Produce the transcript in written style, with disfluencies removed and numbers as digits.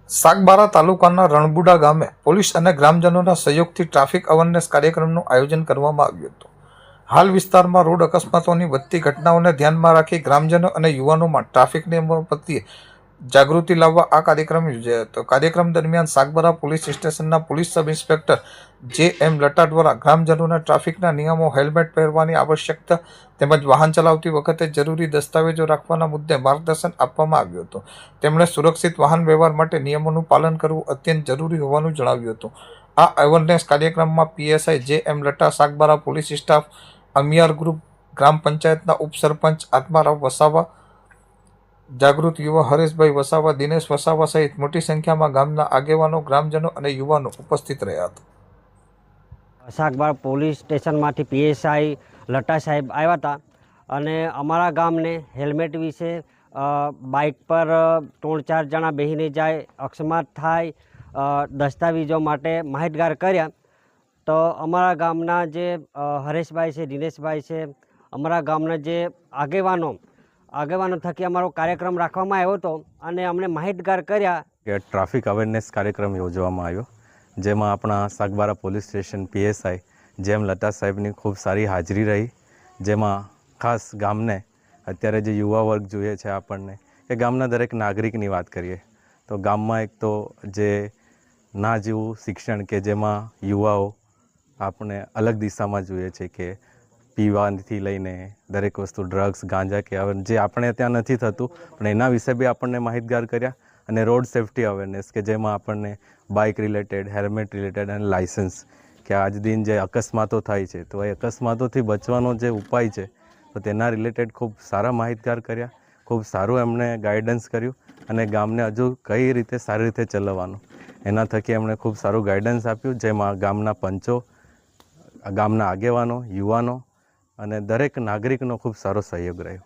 સાગબારા તાલુકાના રણબુડા ગામે પોલીસ અને ગ્રામજનોના સહયોગથી ટ્રાફિક અવેરનેસ કાર્યક્રમનું આયોજન કરવામાં આવ્યું હતું. હાલ વિસ્તારમાં રોડ અકસ્માતોની વધતી ઘટનાઓને ધ્યાનમાં રાખી ગ્રામજનો અને યુવાનોમાં ટ્રાફિક નિયમો પ્રત્યે જાગૃતિ લાવવા આ કાર્યક્રમ યોજાયો હતો. કાર્યક્રમ દરમિયાન સાગબારા પોલીસ સ્ટેશનના પોલીસ સબ ઇન્સ્પેક્ટર જે.એમ. લટા દ્વારા ગ્રામજનોને ટ્રાફિકના નિયમો, હેલ્મેટ પહેરવાની આવશ્યકતા તેમજ વાહન ચલાવતી વખતે જરૂરી દસ્તાવેજો રાખવાના મુદ્દે માર્ગદર્શન આપવામાં આવ્યું હતું. તેમણે સુરક્ષિત વાહન વ્યવહાર માટે નિયમોનું પાલન કરવું અત્યંત જરૂરી હોવાનું જણાવ્યું હતું. આ અવેરનેસ કાર્યક્રમમાં PSI J M. Lata, Sagbara police staff, અમિયાર ગ્રુપ, ગ્રામ પંચાયતના ઉપસરપંચ આત્મારાવ વસાવા, જાગૃત યુવા હરેશભાઈ વસાવા, દિનેશ વસાવા સહિત મોટી સંખ્યામાં ગામના આગેવાનો, ગ્રામજનો અને યુવાનો ઉપસ્થિત રહ્યા હતા. સાગબારા પોલીસ સ્ટેશનમાંથી પીએસઆઈ લટા સાહેબ આવ્યા હતા અને અમારા ગામને હેલ્મેટ વિશે બાઇક પર 3-4 જણા બેસીને જાય, અકસ્માત થાય, દસ્તાવેજો માટે માહિતગાર કર્યા. તો અમારા ગામના જે હરેશભાઈ છે, દિનેશભાઈ છે, અમારા ગામના જે આગેવાનો થકી અમારો કાર્યક્રમ રાખવામાં આવ્યો હતો અને અમને માહિતગાર કર્યા કે ટ્રાફિક અવેરનેસ કાર્યક્રમ યોજવામાં આવ્યો, જેમાં આપણા સાગબારા પોલીસ સ્ટેશન પીએસઆઈ જેમ લતા સાહેબની ખૂબ સારી હાજરી રહી. જેમાં ખાસ ગામને અત્યારે જે યુવા વર્ગ જોઈએ છે આપણને કે ગામના દરેક નાગરિકની વાત કરીએ તો ગામમાં એક તો જે ના જેવું શિક્ષણ કે જેમાં યુવાઓ આપણે અલગ દિશામાં જોઈએ છે કે પીવાથી લઈને દરેક વસ્તુ ડ્રગ્સ, ગાંજા કે જે આપણે ત્યાં નથી થતું પણ એના વિશે બી આપણને માહિતગાર કર્યા. અને રોડ સેફ્ટી અવેરનેસ કે જેમાં આપણને બાઇક રિલેટેડ, હેલ્મેટ રિલેટેડ અને લાઇસન્સ કે આજ દિન જે અકસ્માતો થાય છે તો એ અકસ્માતોથી બચવાનો જે ઉપાય છે તો તેના રિલેટેડ ખૂબ સારા માહિતગાર કર્યા. ખૂબ સારું એમણે ગાઈડન્સ કર્યું અને ગામને હજુ કઈ રીતે સારી રીતે ચલાવવાનું એના થકી એમણે ખૂબ સારું ગાઈડન્સ આપ્યું. જેમાં ગામના પંચો, ગામના આગેવાનો, યુવાનો અને દરેક નાગરિકનો ખૂબ સારો સહયોગ રહ્યો.